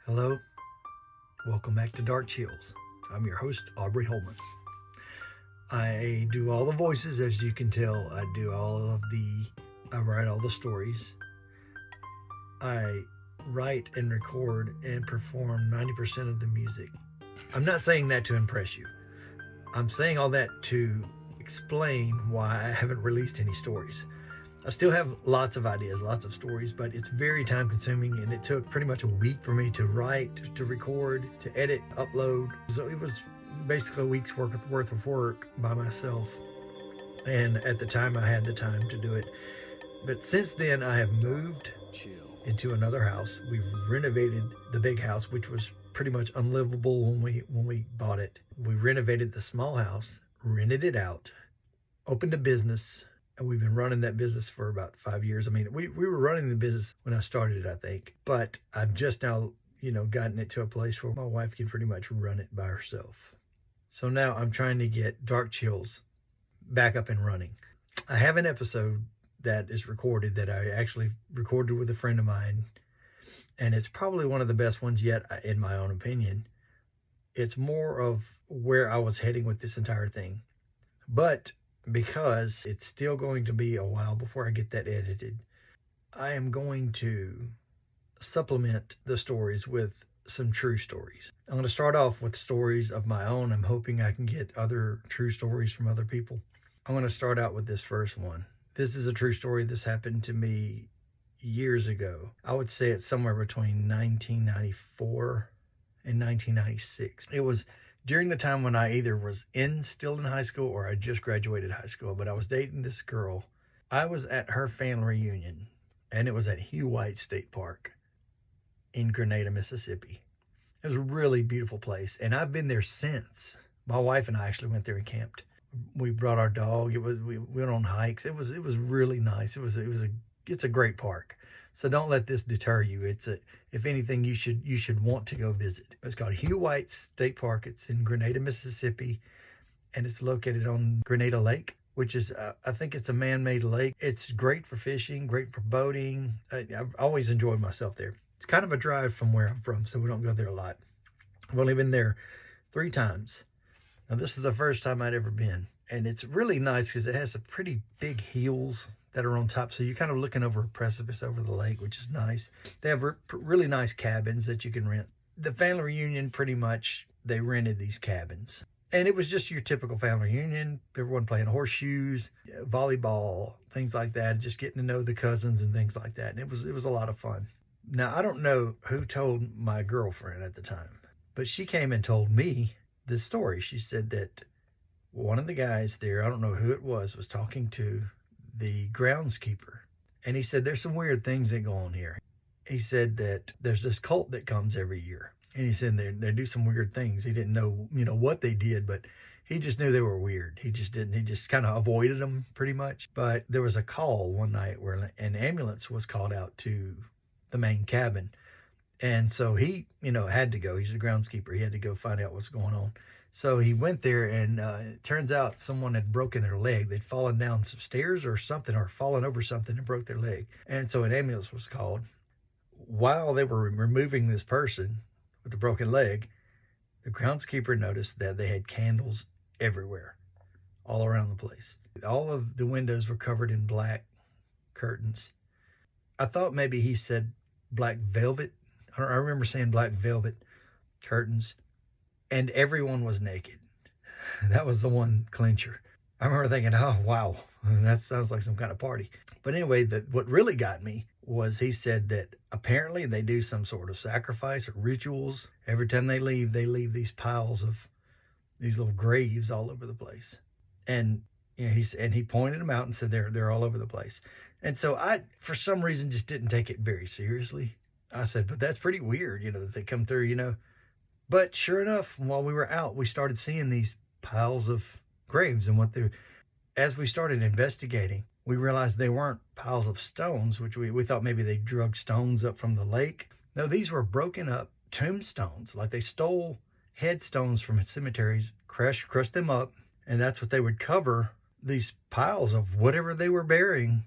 Hello, welcome back to Dark Chills. I'm your host, Aubrey Holman. I do all the voices, as you can tell. I write all the stories. I write and record and perform 90% of the music. I'm not saying that to impress you. I'm saying all that to explain why I haven't released any stories. I still have lots of ideas, lots of stories, but it's very time consuming, and it took pretty much a week for me to write, to record, to edit, upload. So it was basically a week's worth of work by myself. And at the time, I had the time to do it. But since then, I have moved into another house. We've renovated the big house, which was pretty much unlivable when we bought it. We renovated the small house, rented it out, opened a business, and we've been running that business for about 5 years. I mean, we were running the business when I started it, I think. But I've just now, gotten it to a place where my wife can pretty much run it by herself. So now I'm trying to get Dark Chills back up and running. I have an episode that is recorded that I actually recorded with a friend of mine. And it's probably one of the best ones yet, in my own opinion. It's more of where I was heading with this entire thing. But because it's still going to be a while before I get that edited, I am going to supplement the stories with some true stories. I'm going to start off with stories of my own. I'm hoping I can get other true stories from other people. I'm going to start out with this first one. This is a true story. This happened to me years ago. I would say it's somewhere between 1994 and 1996. It was during the time when I either was still in high school or I just graduated high school, but I was dating this girl. I was at her family reunion, and it was at Hugh White State Park in Grenada, Mississippi. It was a really beautiful place, and I've been there since. My wife and I actually went there and camped. We brought our dog. We went on hikes. It was really nice. It's a great park. So don't let this deter you. If anything, you should want to go visit. It's called Hugh White State Park. It's in Grenada, Mississippi, and it's located on Grenada Lake, which is, I think it's a man-made lake. It's great for fishing, great for boating. I've always enjoyed myself there. It's kind of a drive from where I'm from, so we don't go there a lot. I've only been there 3 times. Now, this is the first time I'd ever been, and it's really nice because it has some pretty big hills that are on top, so you're kind of looking over a precipice over the lake, which is nice. They have really nice cabins that you can rent. The family reunion, pretty much, they rented these cabins. And it was just your typical family reunion, everyone playing horseshoes, volleyball, things like that, just getting to know the cousins and things like that. And it was a lot of fun. Now, I don't know who told my girlfriend at the time, but she came and told me this story. She said that one of the guys there, I don't know who it was talking to the groundskeeper, and he said there's some weird things that go on here. He said that there's this cult that comes every year, and he said they do some weird things. He didn't know what they did, but he just knew they were weird. He just kind of avoided them pretty much. But there was a call one night where an ambulance was called out to the main cabin, and so he had to go. He's the groundskeeper. He had to go find out what's going on. So he went there, and it turns out someone had broken their leg. They'd fallen down some stairs or something, or fallen over something and broke their leg. And so an ambulance was called. While they were removing this person with the broken leg, the groundskeeper noticed that they had candles everywhere, all around the place. All of the windows were covered in black curtains. I thought maybe he said black velvet. I remember saying black velvet curtains. And everyone was naked. That was the one clincher. I remember thinking, oh, wow, that sounds like some kind of party. But anyway, what really got me was he said that apparently they do some sort of sacrifice or rituals. Every time they leave these piles of these little graves all over the place. And he pointed them out and said they're all over the place. And so I, for some reason, just didn't take it very seriously. I said, but that's pretty weird, that they come through, But sure enough, while we were out, we started seeing these piles of graves. And as we started investigating, we realized they weren't piles of stones, which we thought maybe they drug stones up from the lake. No, these were broken up tombstones. Like they stole headstones from cemeteries, crushed them up, and that's what they would cover these piles of whatever they were burying.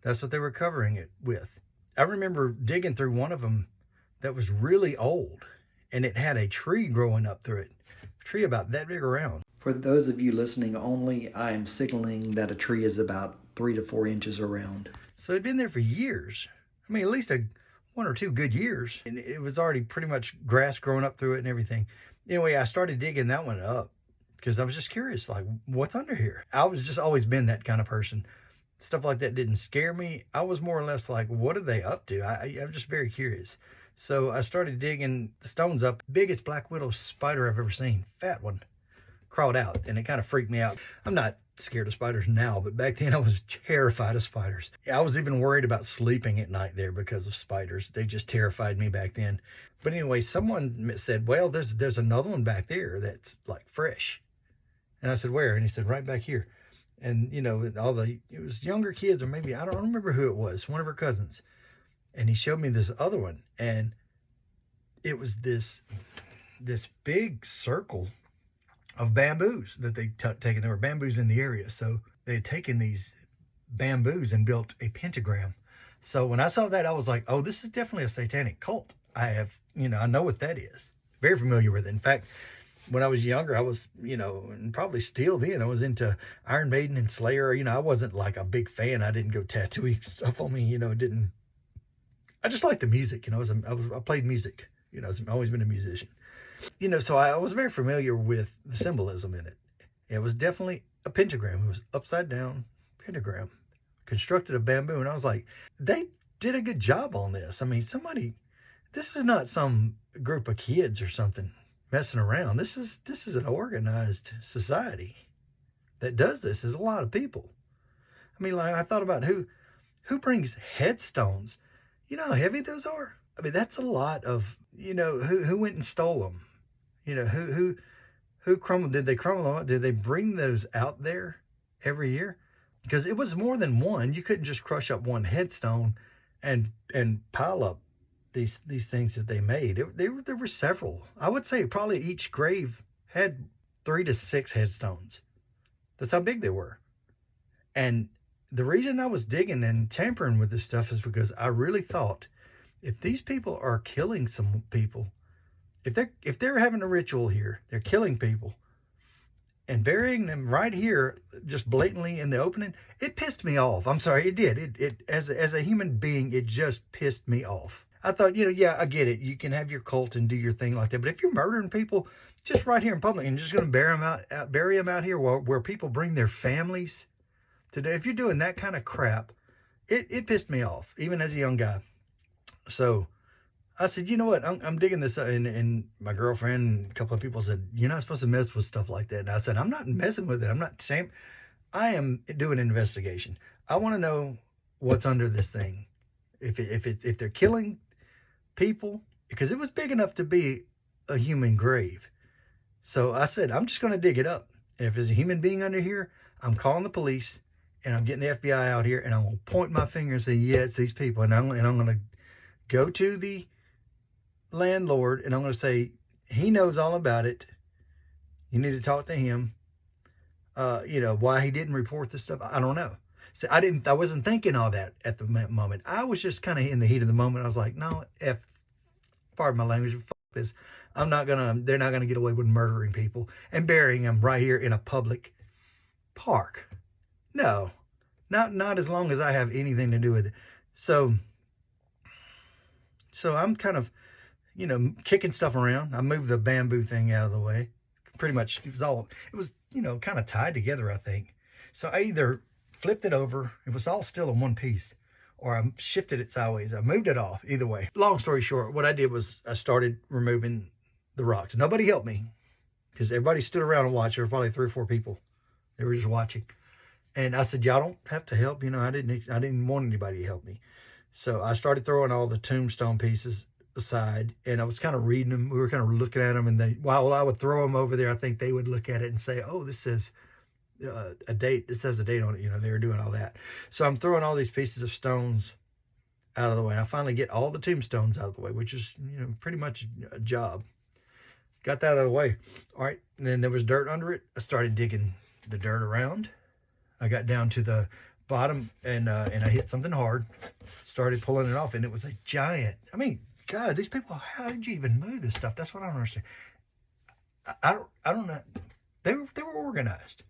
That's what they were covering it with. I remember digging through one of them that was really old, and it had a tree growing up through it. A tree about that big around. For those of you listening only, I am signaling that a tree is about 3 to 4 inches around. So it'd been there for years. I mean, at least 1 or 2 good years. And it was already pretty much grass growing up through it and everything. Anyway, I started digging that one up because I was just curious, like, what's under here? I was just always been that kind of person. Stuff like that didn't scare me. I was more or less like, what are they up to? I'm just very curious. So I started digging the stones up. Biggest black widow spider I've ever seen. Fat one. Crawled out, and it kind of freaked me out. I'm not scared of spiders now, but back then I was terrified of spiders. I was even worried about sleeping at night there because of spiders. They just terrified me back then. But anyway, someone said, well, there's another one back there that's like fresh. And I said, where? And he said, right back here. And, you know, it was younger kids, or maybe, I don't remember who it was, one of her cousins. And he showed me this other one, and it was this big circle of bamboos that they'd taken. There were bamboos in the area, so they had taken these bamboos and built a pentagram. So when I saw that, I was like, oh, this is definitely a satanic cult. I know what that is. Very familiar with it. In fact, when I was younger, I was, and probably still then, I was into Iron Maiden and Slayer. I wasn't like a big fan. I didn't go tattooing stuff on me, I just liked the music, I played music, I've always been a musician. So I was very familiar with the symbolism in it. It was definitely a pentagram. It was upside down pentagram constructed of bamboo. And I was like, they did a good job on this. I mean, this is not some group of kids or something messing around. This is an organized society that does this. There's a lot of people. I mean, like, I thought about who brings headstones. You know how heavy those are? I mean, that's a lot of, who went and stole them? Who crumbled? Did they crumble them? Did they bring those out there every year? Because it was more than one. You couldn't just crush up one headstone and pile up these things that they made. There were several. I would say probably each grave had 3 to 6 headstones. That's how big they were. And the reason I was digging and tampering with this stuff is because I really thought, if these people are killing some people, if they're having a ritual here, they're killing people and burying them right here, just blatantly in the opening, it pissed me off. I'm sorry, it did. It as a human being, it just pissed me off. I thought, yeah, I get it. You can have your cult and do your thing like that, but if you're murdering people just right here in public and just going to bury them out here where people bring their families today, if you're doing that kind of crap, it pissed me off, even as a young guy. So I said, you know what, I'm digging this up. And my girlfriend and a couple of people said, you're not supposed to mess with stuff like that. And I said, I'm not messing with it. I'm not saying, I am doing an investigation. I want to know what's under this thing. If they're killing people, because it was big enough to be a human grave. So I said, I'm just going to dig it up. And if there's a human being under here, I'm calling the police and I'm getting the FBI out here and I'm going to point my finger and say, yeah, it's these people. And I'm going to go to the landlord and I'm going to say, he knows all about it. You need to talk to him. Why he didn't report this stuff, I don't know. So I wasn't thinking all that at the moment. I was just kind of in the heat of the moment. I was like, no, pardon my language, fuck this. they're not going to get away with murdering people and burying them right here in a public park. No, not as long as I have anything to do with it. So I'm kind of, kicking stuff around. I moved the bamboo thing out of the way. Pretty much, it was, kind of tied together, I think. So I either flipped it over, it was all still in one piece, or I shifted it sideways. I moved it off, either way. Long story short, what I did was I started removing the rocks. Nobody helped me, because everybody stood around and watched. There were probably 3 or 4 people. They were just watching. And I said, y'all don't have to help. I didn't want anybody to help me. So I started throwing all the tombstone pieces aside, and I was kind of reading them. We were kind of looking at them, and while I would throw them over there, I think they would look at it and say, oh, this says a date. It says a date on it. They were doing all that. So I'm throwing all these pieces of stones out of the way. I finally get all the tombstones out of the way, which is, pretty much a job. Got that out of the way. All right. And then there was dirt under it. I started digging the dirt around. I got down to the bottom and I hit something hard, started pulling it off, and it was a giant, God, these people, how did you even move this stuff? That's what I don't understand. I don't know. They were organized.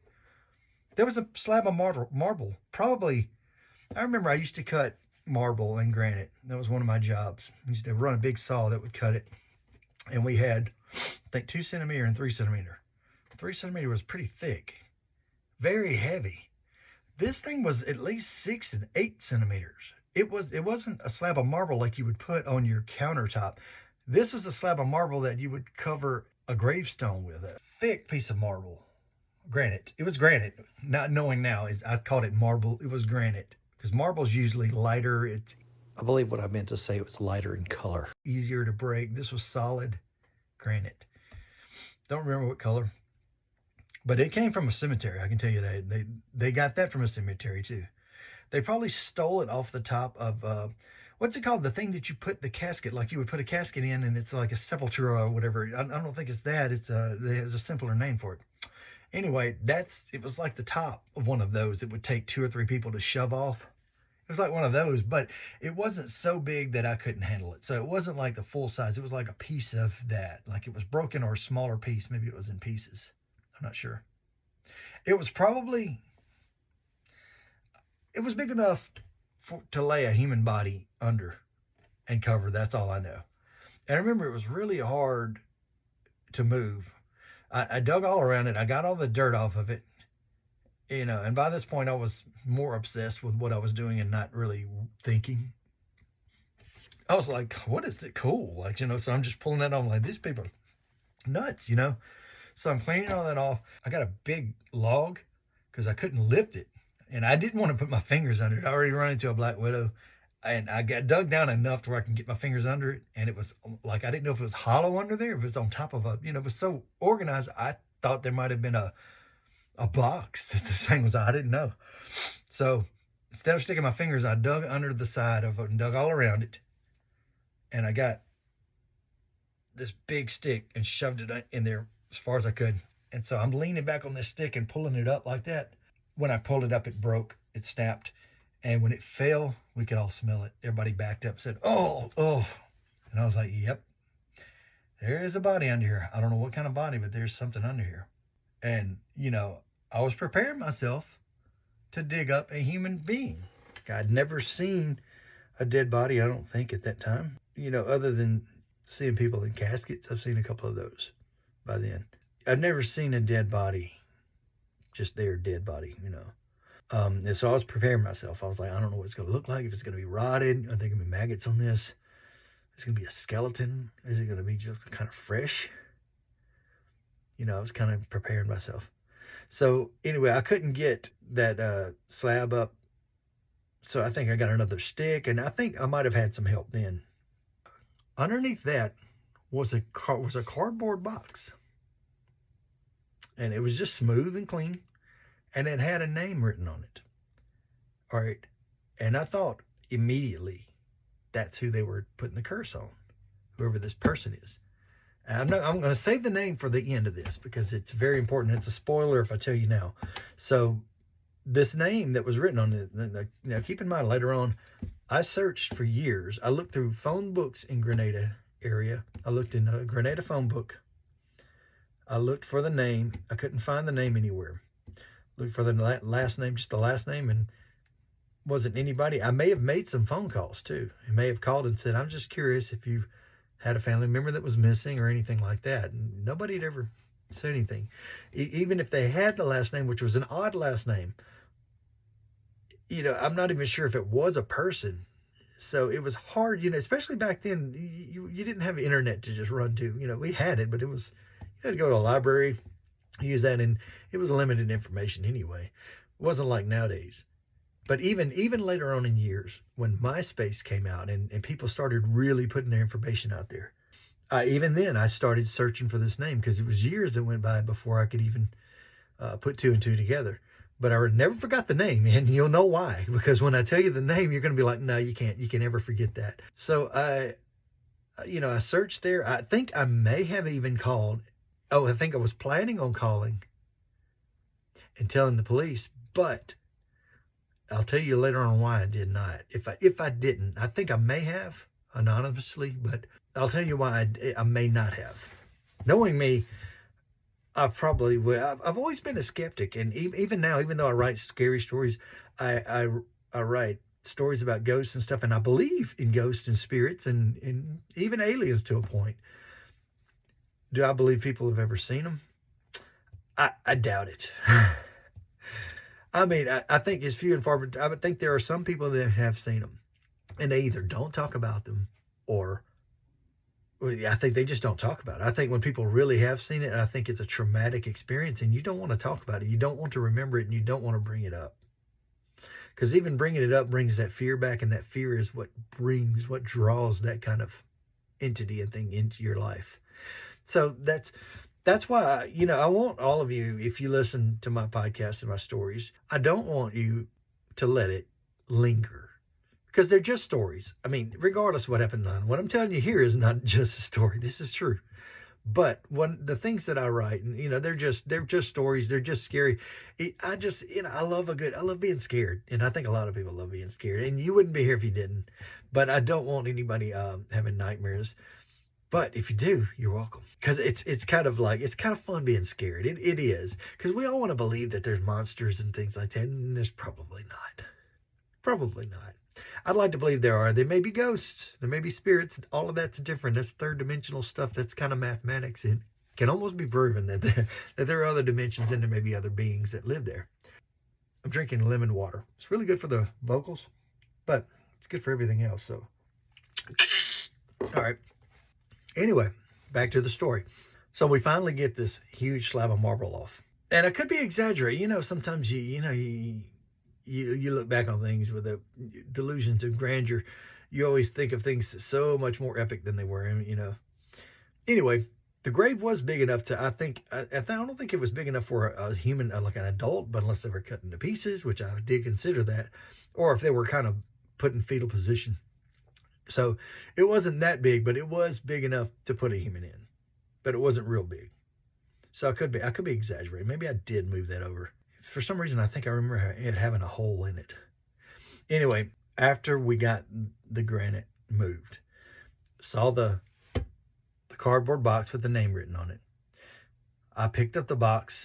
There was a slab of marble. Probably, I remember I used to cut marble and granite. That was one of my jobs. I used to run a big saw that would cut it. And we had, I think, 2 centimeter and 3 centimeter. 3 centimeter was pretty thick, very heavy. This thing was at least 6 and 8 centimeters. It wasn't a slab of marble like you would put on your countertop. This was a slab of marble that you would cover a gravestone with. A thick piece of marble. Granite. It was granite. Not knowing now, I called it marble. It was granite. Because marble's usually lighter. I believe what I meant to say, it was lighter in color. Easier to break. This was solid granite. Don't remember what color. But it came from a cemetery, I can tell you that. They got that from a cemetery too. They probably stole it off the top of, what's it called? The thing that you put the casket, like you would put a casket in and it's like a sepultura or whatever. I don't think it's that. There's a simpler name for it. Anyway, it was like the top of one of those. It would take 2 or 3 people to shove off. It was like one of those, but it wasn't so big that I couldn't handle it. So it wasn't like the full size. It was like a piece of that. Like it was broken or a smaller piece. Maybe it was in pieces. I'm not sure. It was big enough to lay a human body under and cover. That's all I know. And I remember it was really hard to move. I dug all around it. I got all the dirt off of it, and by this point I was more obsessed with what I was doing and not really thinking. I was like, what is it cool? Like, so I'm just pulling that on like, these people are nuts, So I'm cleaning all that off. I got a big log because I couldn't lift it. And I didn't want to put my fingers under it. I already run into a black widow. And I got dug down enough to where I can get my fingers under it. And it was like, I didn't know if it was hollow under there, if it was on top of it was so organized. I thought there might have been a box that this thing was. I didn't know. So instead of sticking my fingers, I dug under the side of it and dug all around it. And I got this big stick and shoved it in there as far as I could. And so I'm leaning back on this stick and pulling it up like that. When I pulled it up, it broke. It snapped. And when it fell, we could all smell it. Everybody backed up and said, oh. And I was like, yep, there is a body under here. I don't know what kind of body, but there's something under here. And, I was preparing myself to dig up a human being. I'd never seen a dead body, I don't think, at that time. Other than seeing people in caskets, I've seen a couple of those by then. I've never seen a dead body, just their dead body, And so I was preparing myself. I was like, I don't know what it's going to look like. If it's going to be rotted, are there going to be maggots on this? Is it going to be a skeleton? Is it going to be just kind of fresh? I was kind of preparing myself. So anyway, I couldn't get that slab up. So I think I got another stick, and I think I might have had some help then. Underneath that was a cardboard box. And it was just smooth and clean. And it had a name written on it. All right. And I thought immediately that's who they were putting the curse on, whoever this person is. And I'm going to save the name for the end of this because it's very important. It's a spoiler if I tell you now. So this name that was written on it, now keep in mind later on, I searched for years. I looked through phone books in Grenada area. I looked in a Grenada phone book. I looked for the name. I couldn't find the name anywhere. Looked for the last name, just the last name, and wasn't anybody. I may have made some phone calls too. I may have called and said, I'm just curious if you've had a family member that was missing or anything like that. And nobody had ever said anything. Even if they had the last name, which was an odd last name, I'm not even sure if it was a person. So it was hard, especially back then. You didn't have internet to just run to. We had it, but it was, you had to go to a library, use that, and it was limited information anyway. It wasn't like nowadays. But even later on in years, when MySpace came out and people started really putting their information out there, even then I started searching for this name because it was years that went by before I could even put 2 and 2 together. But I never forgot the name, and you'll know why. Because when I tell you the name, you're going to be like, no, you can't. You can never forget that. So I searched there. I think I may have even called. Oh, I think I was planning on calling and telling the police, but I'll tell you later on why I did not. If I didn't, I think I may have. anonymously, but I'll tell you why I may not have. Knowing me, I probably would. I've always been a skeptic, and even now, even though I write scary stories, I write stories about ghosts and stuff, and I believe in ghosts and spirits and even aliens to a point. Do I believe people have ever seen them? I doubt it. I mean, I think it's few and far, but I would think there are some people that have seen them, and they either don't talk about them, or I think they just don't talk about it. I think when people really have seen it, I think it's a traumatic experience, and you don't want to talk about it. You don't want to remember it, and you don't want to bring it up. Because even bringing it up brings that fear back, and that fear is what draws that kind of entity and thing into your life. So that's why, I want all of you, if you listen to my podcast and my stories, I don't want you to let it linger, because they're just stories. I mean, regardless of what happened on, what I'm telling you here is not just a story. This is true. But the things that I write, and they're just stories. They're just scary. I love being scared, and I think a lot of people love being scared. And you wouldn't be here if you didn't. But I don't want anybody having nightmares. But if you do, you're welcome, because it's kind of fun being scared. It is, because we all want to believe that there's monsters and things like that, and there's probably not. Probably not. I'd like to believe there are. There may be ghosts. There may be spirits. All of that's different. That's third dimensional stuff. That's kind of mathematics. It can almost be proven that there are other dimensions, and there may be other beings that live there. I'm drinking lemon water. It's really good for the vocals, but it's good for everything else. So, all right. Anyway, back to the story. So we finally get this huge slab of marble off. And I could be exaggerating. Sometimes you look back on things with the delusions of grandeur. You always think of things so much more epic than they were. Anyway, the grave was big enough to, I don't think it was big enough for a human, like an adult, but unless they were cut into pieces, which I did consider that, or if they were kind of put in fetal position. So it wasn't that big, but it was big enough to put a human in, but it wasn't real big. So I could be exaggerating. Maybe I did move that over. For some reason, I think I remember it having a hole in it. Anyway, after we got the granite moved, saw the cardboard box with the name written on it. I picked up the box.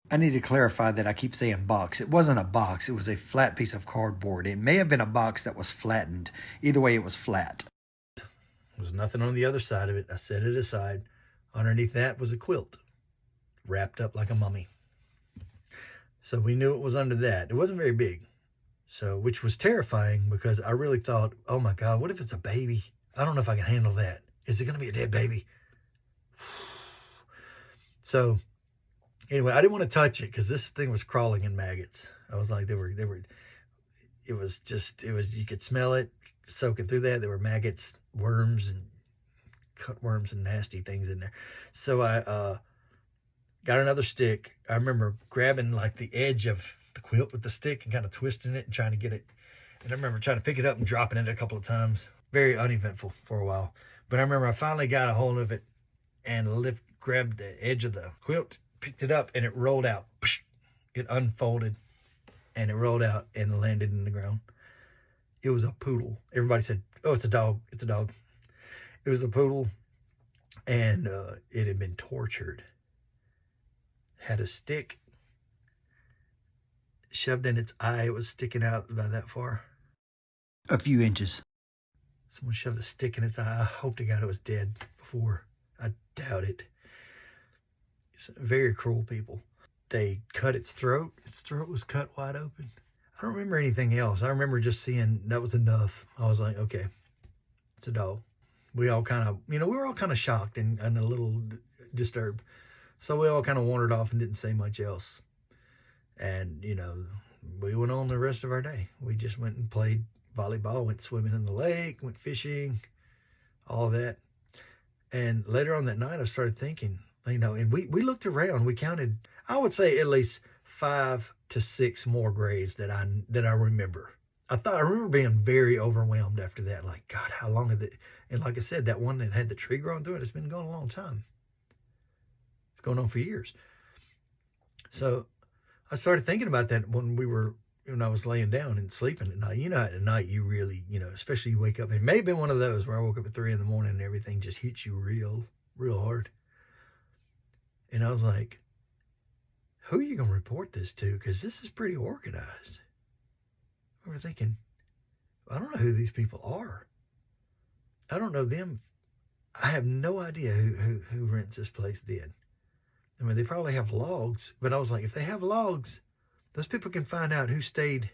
I need to clarify that I keep saying box. It wasn't a box. It was a flat piece of cardboard. It may have been a box that was flattened. Either way, it was flat. There was nothing on the other side of it. I set it aside. Underneath that was a quilt, wrapped up like a mummy. So we knew it was under that. It wasn't very big, which was terrifying, because I really thought, oh my God, what if it's a baby? I don't know if I can handle that. Is it going to be a dead baby? So anyway, I didn't want to touch it, because this thing was crawling in maggots. I was like, it was, you could smell it soaking through that. There were maggots, worms, and cutworms and nasty things in there. So I got another stick. I remember grabbing like the edge of the quilt with the stick and kind of twisting it and trying to get it. And I remember trying to pick it up and dropping it a couple of times. Very uneventful for a while. But I remember I finally got a hold of it and grabbed the edge of the quilt, picked it up, and it rolled out. It unfolded, and it rolled out and landed in the ground. It was a poodle. Everybody said, oh, it's a dog. It's a dog. It was a poodle, and it had been tortured. Had a stick shoved in its eye. It was sticking out about that far. A few inches. Someone shoved a stick in its eye. I hope to God it was dead before. I doubt it. It's very cruel people. They cut its throat. Its throat was cut wide open. I don't remember anything else. I remember just seeing that was enough. I was like, okay, it's a dog. We all kind of, we were all kind of shocked and a little disturbed. So we all kind of wandered off and didn't say much else. And, we went on the rest of our day. We just went and played volleyball, went swimming in the lake, went fishing, all that. And later on that night, I started thinking, and we looked around. We counted, I would say, at least 5 to 6 more graves that I remember. I remember being very overwhelmed after that. Like, God, how long have it? And like I said, that one that had the tree growing through it, it's been going a long time. It's going on for years. So I started thinking about that when we were, when I was laying down and sleeping at night. You know, at night you really, especially you wake up. It may have been one of those where I woke up at 3 in the morning and everything just hits you real hard. And I was like, who are you going to report this to? Because this is pretty organized. I remember thinking, I don't know who these people are. I don't know them. I have no idea who rents this place then. I mean, they probably have logs, but I was like, if they have logs, those people can find out who stayed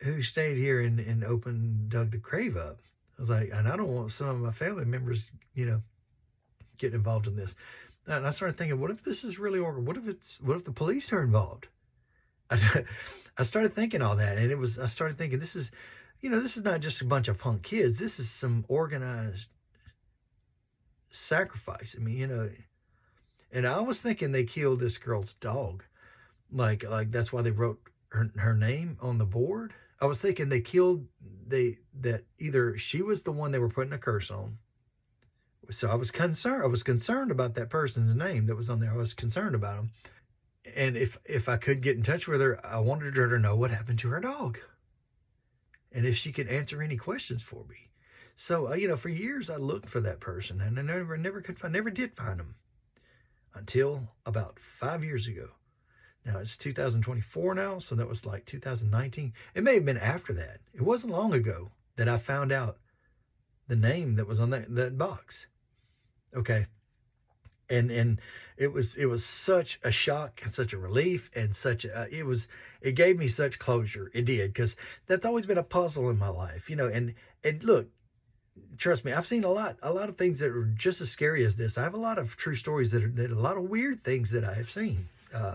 here and dug the grave up. I was like, and I don't want some of my family members, getting involved in this. And I started thinking, what if this is really what if the police are involved? I started thinking all that, and I started thinking, this is not just a bunch of punk kids. This is some organized sacrifice. I mean, and I was thinking they killed this girl's dog. Like that's why they wrote her name on the board. I was thinking that either she was the one they were putting a curse on. So I was concerned. I was concerned about that person's name that was on there. I was concerned about him. And if I could get in touch with her, I wanted her to know what happened to her dog. And if she could answer any questions for me. So, for years I looked for that person, and I never did find him until about 5 years ago. Now it's 2024 now, so that was like 2019. It may have been after that. It wasn't long ago that I found out the name that was on that box. Okay. And it was such a shock and such a relief and it gave me such closure. It did, because that's always been a puzzle in my life, and look, trust me, I've seen a lot of things that are just as scary as this. I have a lot of true stories that a lot of weird things that I have seen.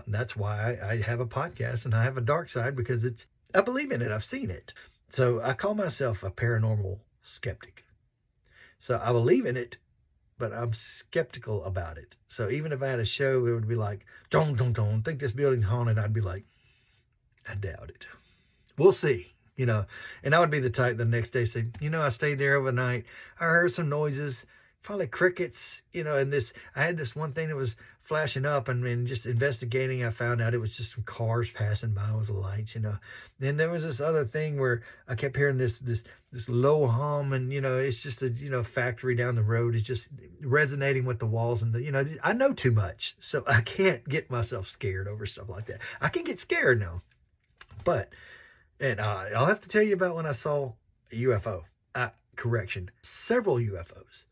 That's why I have a podcast and I have a dark side, because I believe in it. I've seen it. So I call myself a paranormal skeptic. So I believe in it, but I'm skeptical about it. So even if I had a show, it would be like, don't think this building's haunted. I'd be like, I doubt it. We'll see, And I would be the type the next day say, I stayed there overnight. I heard some noises, probably crickets, and I had this one thing that was flashing up, and just investigating, I found out it was just some cars passing by with the lights, Then there was this other thing where I kept hearing this low hum, and, it's just a, factory down the road. It's just resonating with the walls, and I know too much, so I can't get myself scared over stuff like that. I can get scared now, and I'll have to tell you about when I saw a UFO. Several UFOs.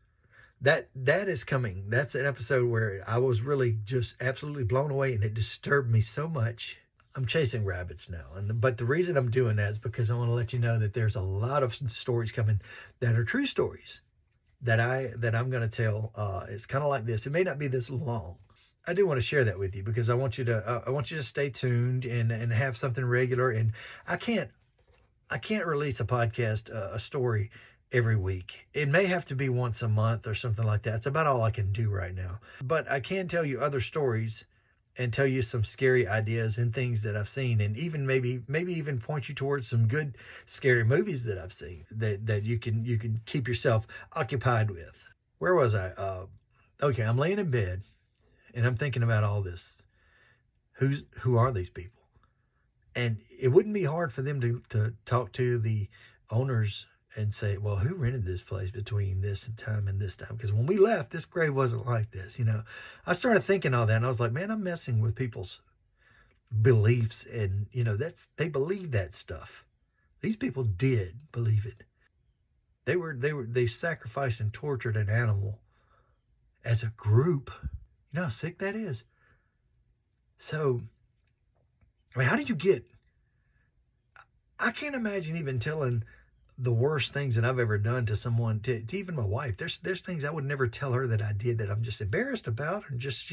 That is coming. That's an episode where I was really just absolutely blown away, and it disturbed me so much. I'm chasing rabbits now, but the reason I'm doing that is because I want to let you know that there's a lot of stories coming that are true stories that I'm going to tell. It's kind of like this. It may not be this long. I do want to share that with you, because I want you to stay tuned and have something regular. And I can't release a podcast, a story every week. It may have to be once a month or something like that. It's about all I can do right now. But I can tell you other stories and tell you some scary ideas and things that I've seen, and even maybe even point you towards some good scary movies that I've seen that you can keep yourself occupied with. Where was I? Okay, I'm laying in bed and I'm thinking about all this. Who are these people? And it wouldn't be hard for them to talk to the owners and say, well, who rented this place between this time and this time? Because when we left, this grave wasn't like this, I started thinking all that, and I was like, man, I'm messing with people's beliefs, and, they believe that stuff. These people did believe it. They sacrificed and tortured an animal as a group. You know how sick that is? So, I mean, how did you I can't imagine even telling the worst things that I've ever done to someone, to even my wife. There's things I would never tell her that I did that I'm just embarrassed about, or just,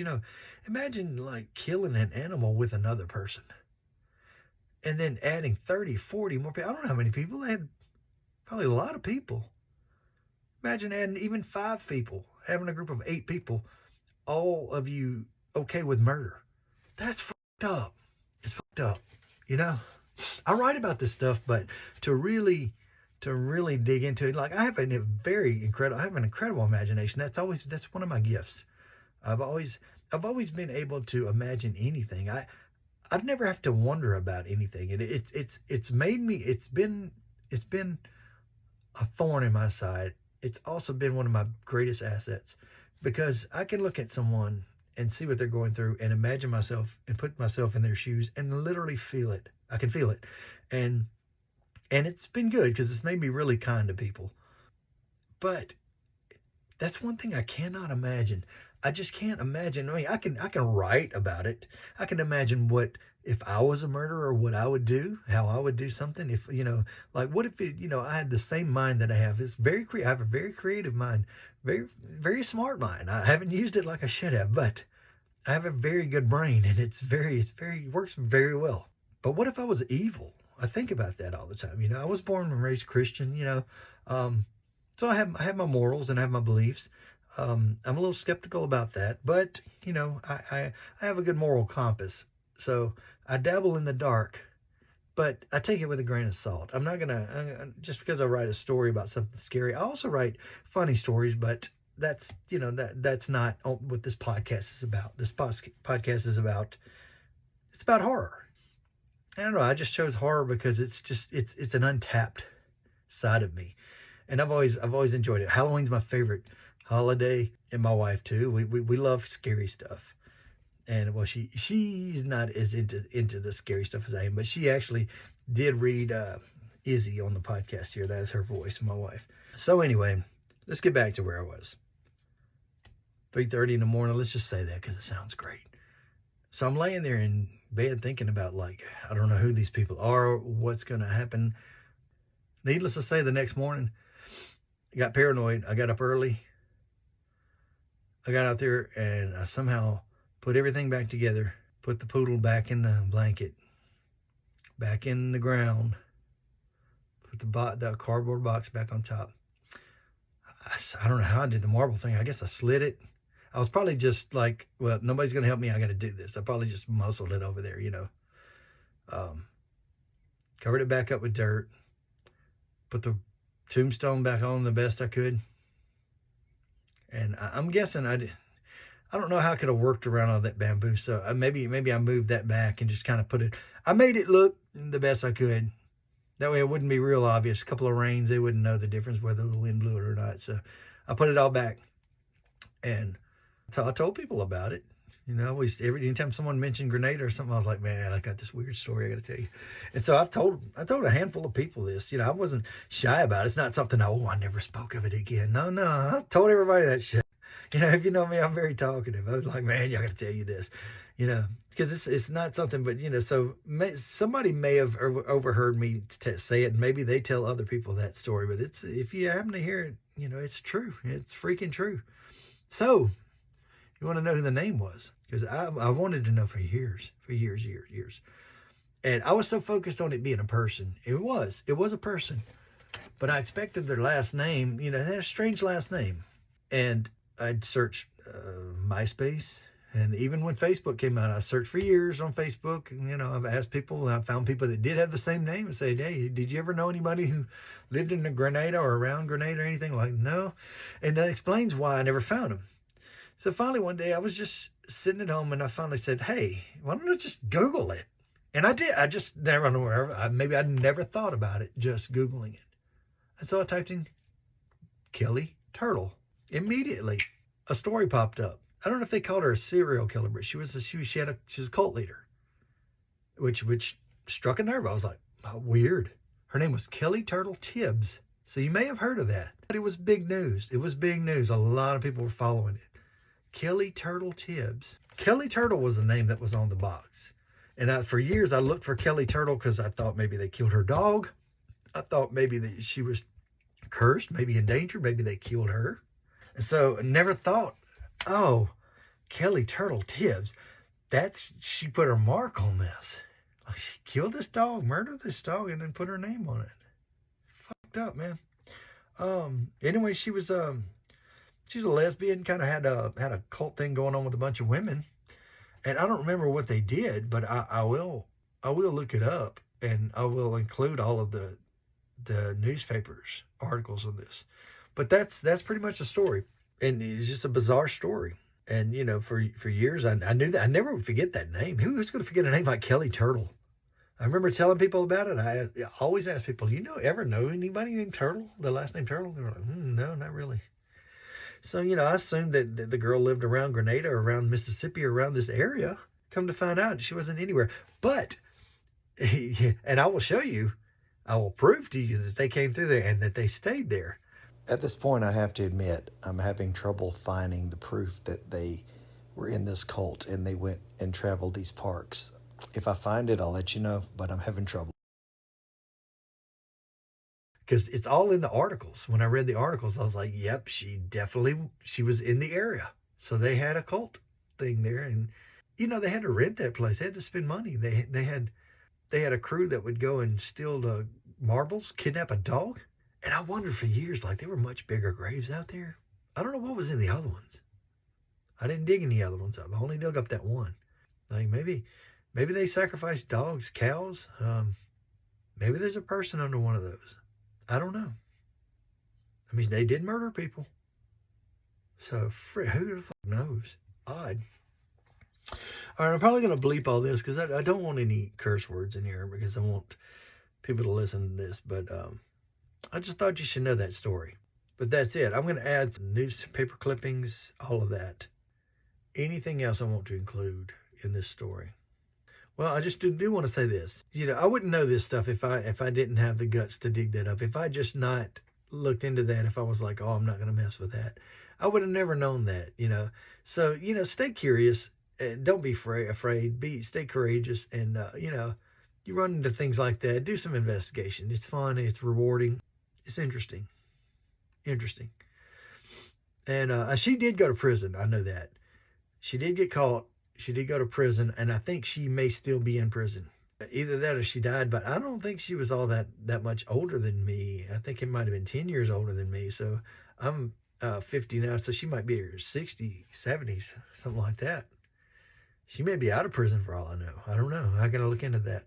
imagine like killing an animal with another person and then adding 30, 40 more people. I don't know how many people. They had probably a lot of people. Imagine adding even 5 people, having a group of 8 people, all of you okay with murder. That's fucked up. It's fucked up. I write about this stuff, but to really dig into it, like I have an incredible imagination. That's one of my gifts. I've always been able to imagine anything. I'd never have to wonder about anything. And it's made me, it's been a thorn in my side. It's also been one of my greatest assets, because I can look at someone and see what they're going through and imagine myself and put myself in their shoes and literally feel it. I can feel it. And it's been good because it's made me really kind to people. But that's one thing I cannot imagine. I just can't imagine. I mean, I can write about it. I can imagine what if I was a murderer, what I would do, how I would do something. If like what if I had the same mind that I have. It's very I have a very creative mind, very very smart mind. I haven't used it like I should have, but I have a very good brain, and it's very works very well. But what if I was evil? I think about that all the time. I was born and raised Christian. So I have my morals and I have my beliefs. I'm a little skeptical about that, but I have a good moral compass. So I dabble in the dark, but I take it with a grain of salt. I'm not just because I write a story about something scary. I also write funny stories, but that's that's not what this podcast is about. This podcast is about horror. I don't know. I just chose horror because it's an untapped side of me, and I've always enjoyed it. Halloween's my favorite holiday, and my wife too. We love scary stuff. And well, she's not as into the scary stuff as I am, but she actually did read Izzy on the podcast here. That is her voice, my wife. So anyway, let's get back to where I was. 3:30 in the morning. Let's just say that because it sounds great. So I'm laying there in bed thinking about, like, I don't know who these people are, what's going to happen. Needless to say, the next morning, I got paranoid. I got up early. I got out there and I somehow put everything back together, put the poodle back in the blanket, back in the ground, put the cardboard box back on top. I don't know how I did the marble thing. I guess I slid it. I was probably just like, well, nobody's going to help me. I got to do this. I probably just muscled it over there, covered it back up with dirt, put the tombstone back on the best I could. And I'm guessing I don't know how I could have worked around all that bamboo. So maybe I moved that back and just kind of put it. I made it look the best I could. That way it wouldn't be real obvious. A couple of rains, they wouldn't know the difference whether the wind blew it or not. So I put it all back, and I told people about it. Anytime someone mentioned Grenada or something, I was like, man, I got this weird story I got to tell you. And so I told a handful of people this. I wasn't shy about it. It's not something I never spoke of it again. No, I told everybody that shit. If you know me, I'm very talkative. I was like, man, I got to tell you this, because it's not something, but, so somebody may have overheard me say it, and maybe they tell other people that story, but if you happen to hear it, it's true. It's freaking true. So you want to know who the name was? Because I wanted to know for years. And I was so focused on it being a person. It was a person, but I expected their last name. They had a strange last name. And I'd search MySpace, and even when Facebook came out, I searched for years on Facebook. And, I've asked people, and I found people that did have the same name and said, hey, did you ever know anybody who lived in Grenada or around Grenada or anything? Like, no. And that explains why I never found them. So finally one day I was just sitting at home, and I finally said, hey, why don't I just Google it? And I did. I just never know. Maybe I never thought about it, just Googling it. And so I typed in Kelly Turtle. Immediately, a story popped up. I don't know if they called her a serial killer, but she was a cult leader, which struck a nerve. I was like, oh, weird. Her name was Kelly Turtle Tibbs. So you may have heard of that, but it was big news. It was big news. A lot of people were following it. Kelly Turtle Tibbs. Kelly Turtle was the name that was on the box. And for years, I looked for Kelly Turtle because I thought maybe they killed her dog. I thought maybe she was cursed, maybe in danger, maybe they killed her. And so I never thought, oh, Kelly Turtle Tibbs, she put her mark on this. Like, she killed this dog, murdered this dog, and then put her name on it. Fucked up, man. Anyway, she was she's a lesbian, kind of had a cult thing going on with a bunch of women. And I don't remember what they did, but I will look it up, and I will include all of the newspapers articles on this. But that's pretty much the story, and it's just a bizarre story. And, for years, I knew that. I never would forget that name. Who's going to forget a name like Kelly Turtle? I remember telling people about it. I always ask people, ever know anybody named Turtle? The last name Turtle? They were like, no, not really. So, I assumed that the girl lived around Grenada, or around Mississippi, or around this area. Come to find out, she wasn't anywhere. But, and I will show you, I will prove to you that they came through there and that they stayed there. At this point, I have to admit, I'm having trouble finding the proof that they were in this cult and they went and traveled these parks. If I find it, I'll let you know, but I'm having trouble. Because it's all in the articles. When I read the articles, I was like, yep, she was in the area. So they had a cult thing there. And, they had to rent that place. They had to spend money. They had a crew that would go and steal the marbles, kidnap a dog. And I wondered for years, like, there were much bigger graves out there. I don't know what was in the other ones. I didn't dig any other ones up. I only dug up that one. Like, maybe they sacrificed dogs, cows. Maybe there's a person under one of those. I don't know. I mean, they did murder people. So, who the fuck knows? Odd. All right, I'm probably going to bleep all this because I don't want any curse words in here, because I want people to listen to this. But I just thought you should know that story. But that's it. I'm going to add some newspaper clippings, all of that. Anything else I want to include in this story. Well, I just do want to say this. I wouldn't know this stuff if I didn't have the guts to dig that up. If I just not looked into that, if I was like, oh, I'm not going to mess with that, I would have never known that, So, stay curious. Don't be afraid. Stay courageous. And, you run into things like that, do some investigation. It's fun. It's rewarding. It's interesting. And she did go to prison. I know that. She did get caught. She did go to prison, and I think she may still be in prison. Either that or she died, but I don't think she was all that much older than me. I think it might have been 10 years older than me. So I'm 50 now, so she might be in her 60s, 70s, something like that. She may be out of prison for all I know. I don't know. I got to look into that.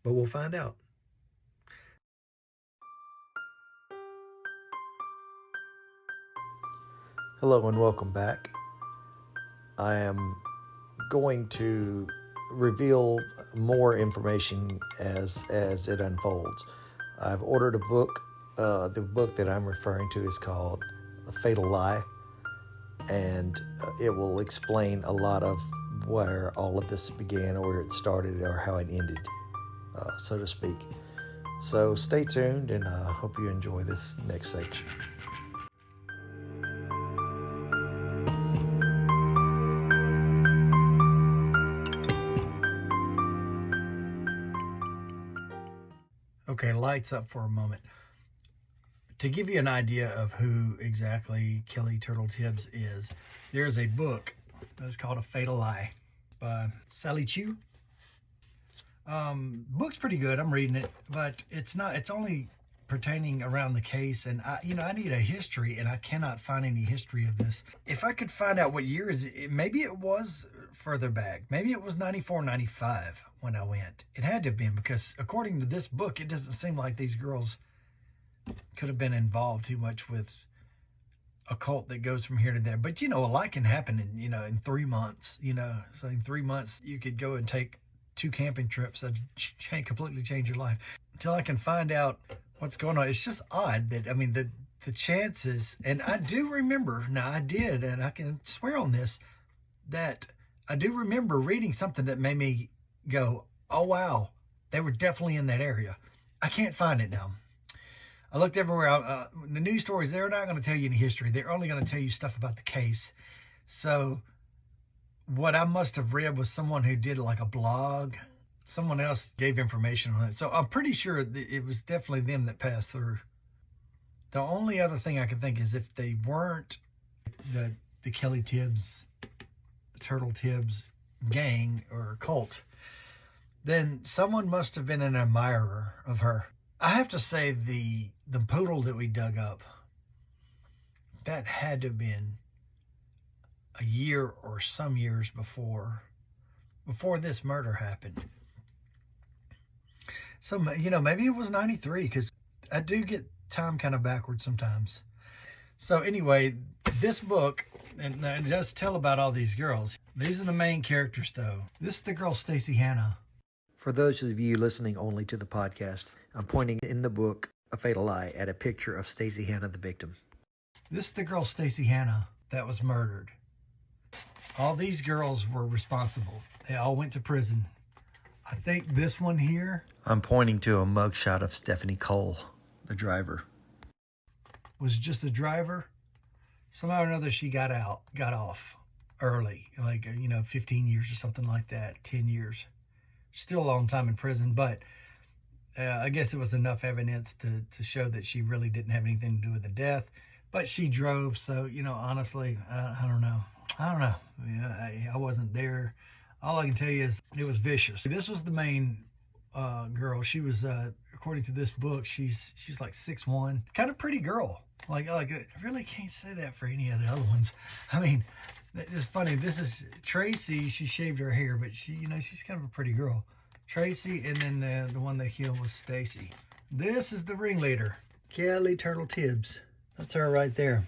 But we'll find out. Hello and welcome back. I am going to reveal more information as it unfolds. I've ordered a book. The book that I'm referring to is called A Fatal Lie, and it will explain a lot of where all of this began, or where it started, or how it ended, so to speak. So stay tuned, and I hope you enjoy this next section. Okay, lights up for a moment. To give you an idea of who exactly Kelly Turtle Tibbs is, there's a book that's called A Fatal Lie by Sally Chew. Book's pretty good. I'm reading it, but it's only pertaining around the case, and I need a history, and I cannot find any history of this. If I could find out what year maybe it was further back. Maybe it was 94, 95 when I went. It had to have been, because according to this book, it doesn't seem like these girls could have been involved too much with a cult that goes from here to there. But, a lot can happen in 3 months, So in 3 months, you could go and take 2 camping trips that completely change your life. Until I can find out what's going on. It's just odd that, the chances, and I do remember, now I did, and I can swear on this, that I do remember reading something that made me go, oh, wow, they were definitely in that area. I can't find it now. I looked everywhere. The news stories, they're not going to tell you any history. They're only going to tell you stuff about the case. So what I must have read was someone who did like a blog. Someone else gave information on it. So I'm pretty sure it was definitely them that passed through. The only other thing I can think is if they weren't the Kelly Tibbs, Turtle Tibbs gang or cult, then someone must have been an admirer of her. I have to say the poodle that we dug up, that had to have been a year or some years before this murder happened. So, maybe it was 93, because I do get time kind of backwards sometimes. So anyway, this book And it does tell about all these girls. These are the main characters, though. This is the girl, Stacey Hanna. For those of you listening only to the podcast, I'm pointing in the book, A Fatal Lie, at a picture of Stacey Hanna, the victim. This is the girl, Stacey Hanna, that was murdered. All these girls were responsible. They all went to prison. I think this one here... I'm pointing to a mugshot of Stephanie Cole, the driver. Was just a driver. Somehow or another, she got off early, 15 years or something like that, 10 years. Still a long time in prison, but I guess it was enough evidence to show that she really didn't have anything to do with the death. But she drove, so, honestly, I don't know. Yeah, I wasn't there. All I can tell you is it was vicious. This was the main girl. She was, according to this book, she's like 6'1", kind of pretty girl. Like I really can't say that for any of the other ones. I mean, it's funny. This is Tracy. She shaved her hair, but she's kind of a pretty girl. Tracy, and then the one they killed was Stacey. This is the ringleader, Kelly Turtle Tibbs. That's her right there.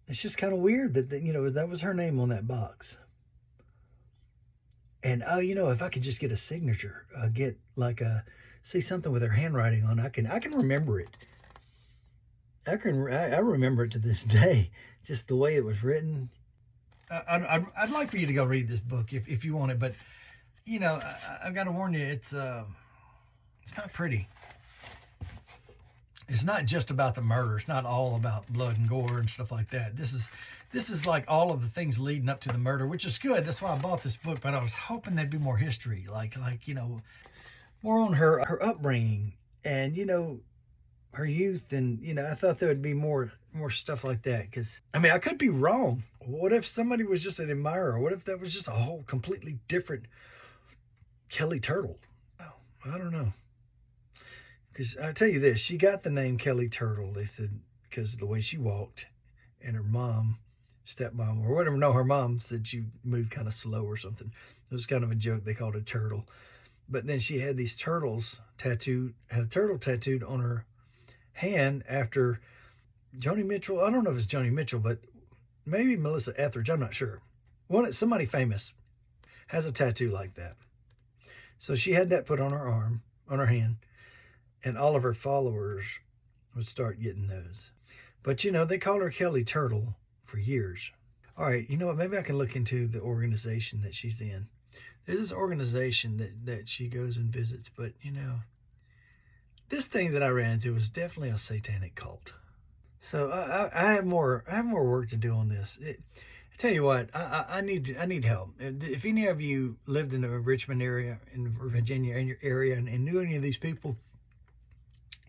It's just kind of weird that that was her name on that box. And if I could just get a signature, see something with her handwriting on, I can remember it. I remember it to this day, just the way it was written. I'd like for you to go read this book if you want it, but I've got to warn you, it's not pretty. It's not just about the murder. It's not all about blood and gore and stuff like that. This is like all of the things leading up to the murder, which is good. That's why I bought this book. But I was hoping there'd be more history, more on her upbringing and her youth, and I thought there would be more stuff like that. Because I could be wrong. What if somebody was just an admirer? What if that was just a whole completely different Kelly Turtle? I don't know. Because I tell you this, she got the name Kelly Turtle, they said, because of the way she walked, and her mom, stepmom, or whatever. No, her mom said she moved kind of slow or something. It was kind of a joke. They called her Turtle. But then she had these turtles tattooed, had a turtle tattooed on her hand after Joni Mitchell. I don't know if it's Joni Mitchell, but maybe Melissa Etheridge. I'm not sure. Somebody famous has a tattoo like that. So she had that put on her arm, on her hand. And all of her followers would start getting those. But, they called her Kelly Turtle for years. All right, you know what? Maybe I can look into the organization that she's in. There's this organization that she goes and visits. But, this thing that I ran into was definitely a satanic cult. So I have more work to do on this. I tell you what, I need help. If any of you lived in the Richmond area, in Virginia area, and knew any of these people,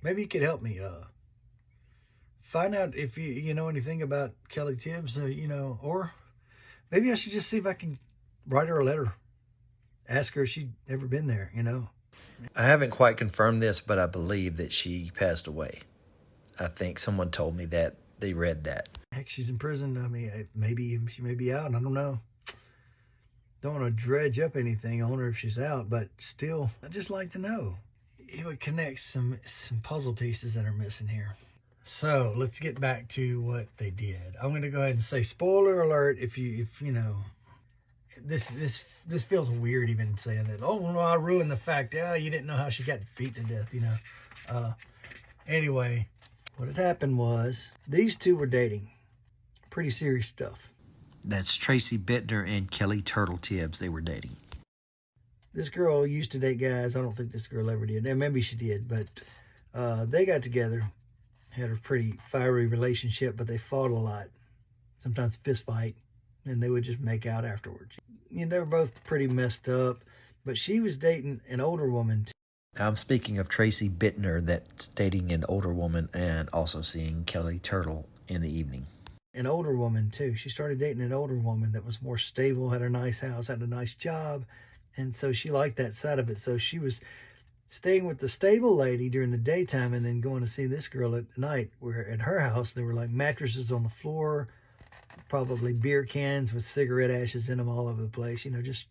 maybe you could help me find out if you know anything about Kelly Tibbs, or maybe I should just see if I can write her a letter, ask her if she'd ever been there, I haven't quite confirmed this, but I believe that she passed away. I think someone told me that they read that. Heck, she's in prison. Maybe she may be out. I don't know. Don't want to dredge up anything on her if she's out, but still, I'd just like to know. It would connect some puzzle pieces that are missing here. So let's get back to what they did. I'm going to go ahead and say spoiler alert. If this feels weird even saying that. Oh no, I ruined the fact. Yeah, you didn't know how she got beat to death. Anyway, what had happened was these two were dating. Pretty serious stuff. That's Tracy Bittner and Kelly Turtle Tibbs. They were dating. This girl used to date guys. I don't think this girl ever did. And maybe she did, but they got together, had a pretty fiery relationship, but they fought a lot. Sometimes fist fight, and they would just make out afterwards. They were both pretty messed up, but she was dating an older woman. I'm speaking of Tracy Bittner, that's dating an older woman and also seeing Kelly Turtle in the evening. An older woman, too. She started dating an older woman that was more stable, had a nice house, had a nice job. And so she liked that side of it. So she was staying with the stable lady during the daytime and then going to see this girl at night, where at her house there were like mattresses on the floor, probably beer cans with cigarette ashes in them all over the place, just...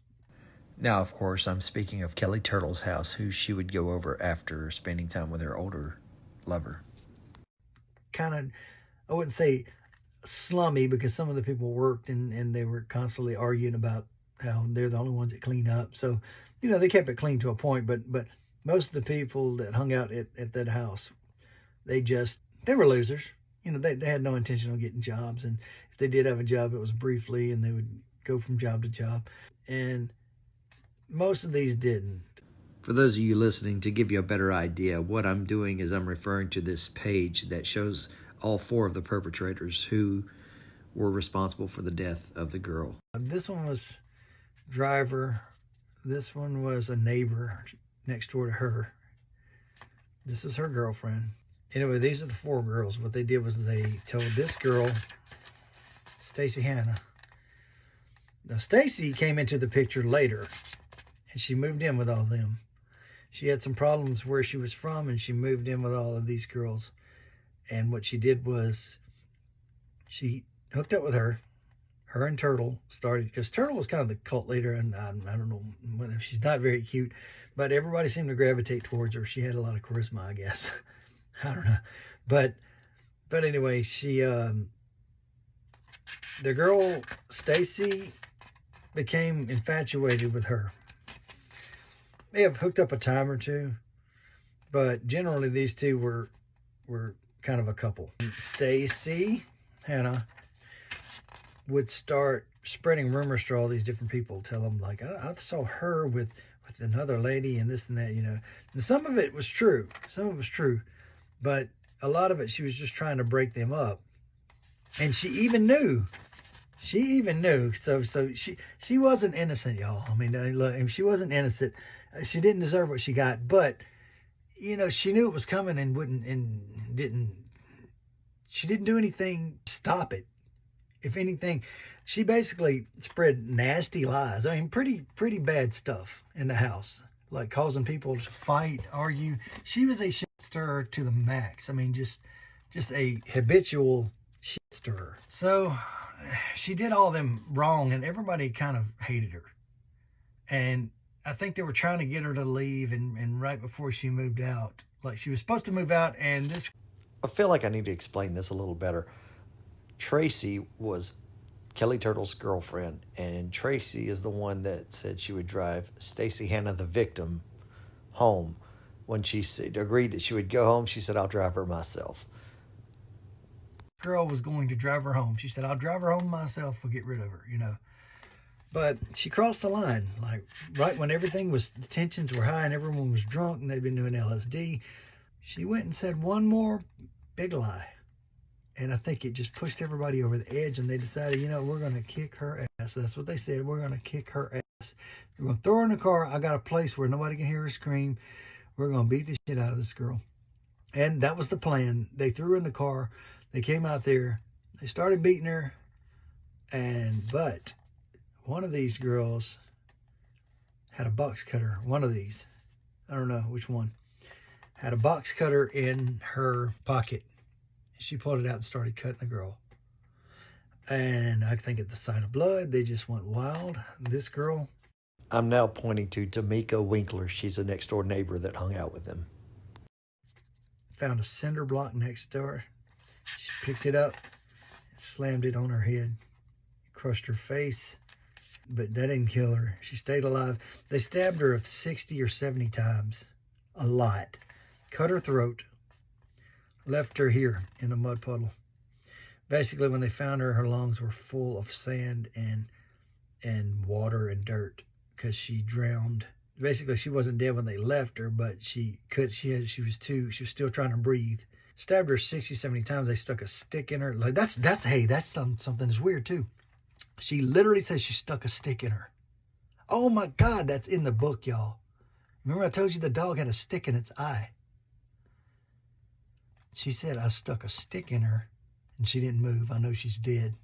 Now, of course, I'm speaking of Kelly Turtle's house, who she would go over after spending time with her older lover. Kind of, I wouldn't say slummy because some of the people worked and they were constantly arguing about how they're the only ones that clean up. So, they kept it clean to a point, but most of the people that hung out at that house, they were losers. They had no intention of getting jobs, and if they did have a job, it was briefly, and they would go from job to job. And most of these didn't. For those of you listening, to give you a better idea, what I'm doing is I'm referring to this page that shows all 4 of the perpetrators who were responsible for the death of the girl. This one was driver. This one was a neighbor next door to her. This is her girlfriend. Anyway, these are the 4 girls. What they did was they told this girl, Stacey Hanna. Now, Stacey came into the picture later, and she moved in with all of them. She had some problems where she was from, and she moved in with all of these girls. And what she did was she hooked up with her. Her and Turtle started, because Turtle was kind of the cult leader, and I don't know, she's not very cute, but everybody seemed to gravitate towards her. She had a lot of charisma, I guess. I don't know. But anyway, the girl, Stacey, became infatuated with her. They have hooked up a time or two, but generally these two were kind of a couple. Stacey, Hanna, would start spreading rumors to all these different people, tell them, like, I saw her with another lady and this and that, And some of it was true. But a lot of it, she was just trying to break them up. And she even knew. So she wasn't innocent, y'all. I mean, look, she wasn't innocent. She didn't deserve what she got, but she knew it was coming and she didn't do anything to stop it. If anything, she basically spread nasty lies. I mean, pretty bad stuff in the house, like causing people to fight, argue. She was a shit stirrer to the max. I mean, just a habitual shit stirrer. So she did all of them wrong, and everybody kind of hated her. And I think they were trying to get her to leave, and right before she moved out, like she was supposed to move out, and this... I feel like I need to explain this a little better. Tracy was Kelly Turtle's girlfriend, and Tracy is the one that said she would drive Stacey Hanna, the victim, home. When she agreed that she would go home, she said, I'll drive her myself. Girl was going to drive her home. She said, I'll drive her home myself. We'll get rid of her, But she crossed the line, like right when the tensions were high and everyone was drunk and they'd been doing LSD. She went and said one more big lie. And I think it just pushed everybody over the edge, and they decided, we're going to kick her ass. That's what they said. We're going to kick her ass. We're going to throw her in the car. I got a place where nobody can hear her scream. We're going to beat the shit out of this girl. And that was the plan. They threw her in the car. They came out there. They started beating her. But one of these girls had a box cutter. One of these, I don't know which one, had a box cutter in her pocket. She pulled it out and started cutting the girl. And I think at the sight of blood, they just went wild. This girl... I'm now pointing to Tamika Winkler. She's a next door neighbor that hung out with them. Found a cinder block next door. She picked it up and slammed it on her head. Crushed her face. But that didn't kill her. She stayed alive. They stabbed her 60 or 70 times. A lot. Cut her throat. Left her here in a mud puddle. Basically, when they found her, her lungs were full of sand and water and dirt because she drowned. Basically, she wasn't dead when they left her, but she was still trying to breathe. Stabbed her 60, 70 times. They stuck a stick in her. Like that's something that's weird too. She literally says she stuck a stick in her. Oh my God, that's in the book, y'all. Remember I told you the dog had a stick in its eye? She said, I stuck a stick in her, and she didn't move. I know she's dead.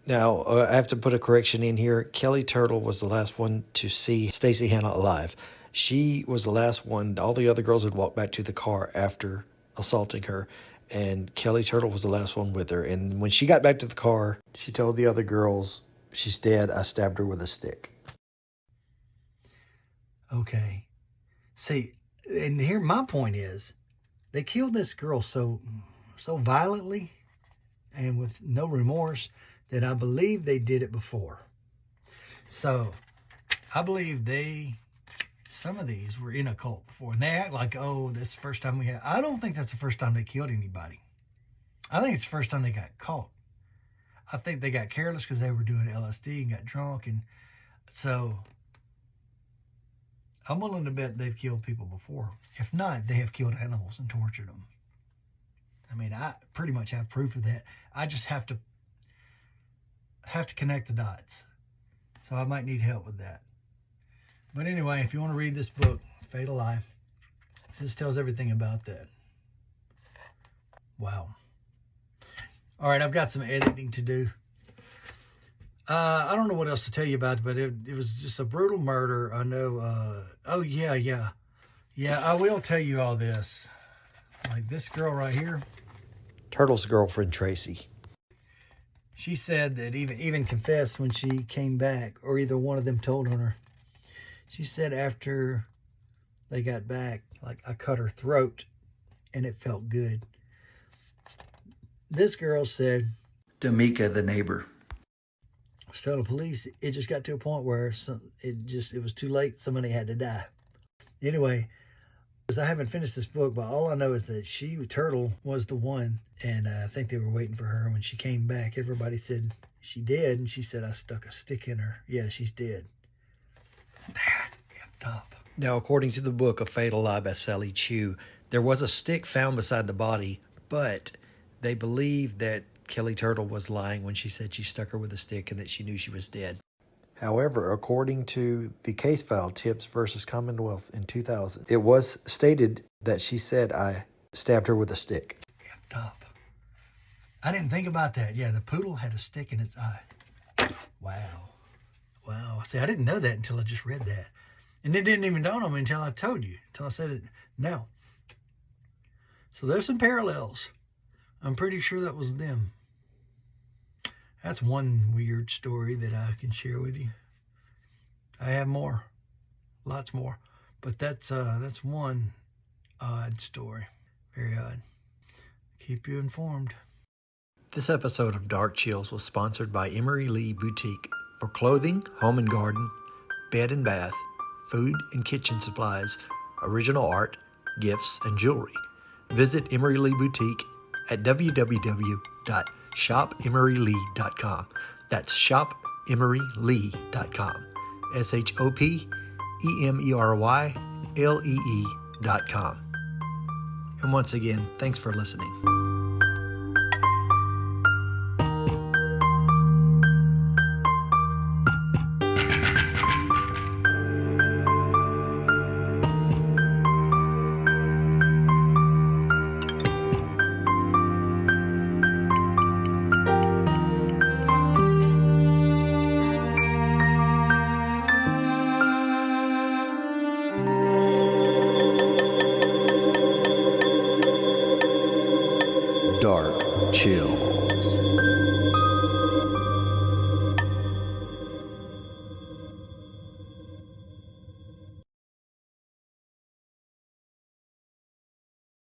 Now, I have to put a correction in here. Kelly Turtle was the last one to see Stacey Hanna alive. She was the last one. All the other girls had walked back to the car after assaulting her, and Kelly Turtle was the last one with her. And when she got back to the car, she told the other girls, she's dead. I stabbed her with a stick. Okay. See, and here my point is, they killed this girl so violently and with no remorse, then I believe they did it before. So I believe some of these were in a cult before, and they act like, oh, that's the first time we had. I don't think that's the first time they killed anybody. I think it's the first time they got caught. I think they got careless because they were doing LSD and got drunk, and so I'm willing to bet they've killed people before. If not, they have killed animals and tortured them. I mean, I pretty much have proof of that. I just have to connect the dots. So I might need help with that. But anyway, if you want to read this book, Fatal Lie, this tells everything about that. Wow. All right, I've got some editing to do. I don't know what else to tell you about, but it was just a brutal murder. I know. Oh, yeah. Yeah, I will tell you all this. Like this girl right here. Turtle's girlfriend, Tracy. She said that even confessed when she came back, or either one of them told on her. She said after they got back, like, I cut her throat and it felt good. This girl said, D'Amica, the neighbor, was telling the police it just got to a point where it was too late. Somebody had to die. Anyway, I haven't finished this book, but all I know is that Turtle was the one, and I think they were waiting for her. When she came back, everybody said she dead, and she said, I stuck a stick in her. Yeah, she's dead. That's effed up. Now, according to the book A Fatal Lie by Sally Chew, there was a stick found beside the body, but they believe that Kelly Turtle was lying when she said she stuck her with a stick and that she knew she was dead. However, according to the case file, Tibbs versus Commonwealth in 2000, it was stated that she said, I stabbed her with a stick. Effed up. I didn't think about that. Yeah, the poodle had a stick in its eye. Wow. See, I didn't know that until I just read that. And it didn't even dawn on me until I told you, until I said it now. So there's some parallels. I'm pretty sure that was them. That's one weird story that I can share with you. I have more, lots more, but that's one odd story. Very odd. Keep you informed. This episode of Dark Chills was sponsored by Emery Lee Boutique for clothing, home and garden, bed and bath, food and kitchen supplies, original art, gifts, and jewelry. Visit Emery Lee Boutique at www.shopemerylee.com. That's shopemerylee.com. ShopeMerylee.com. And once again, thanks for listening. Dark Chill.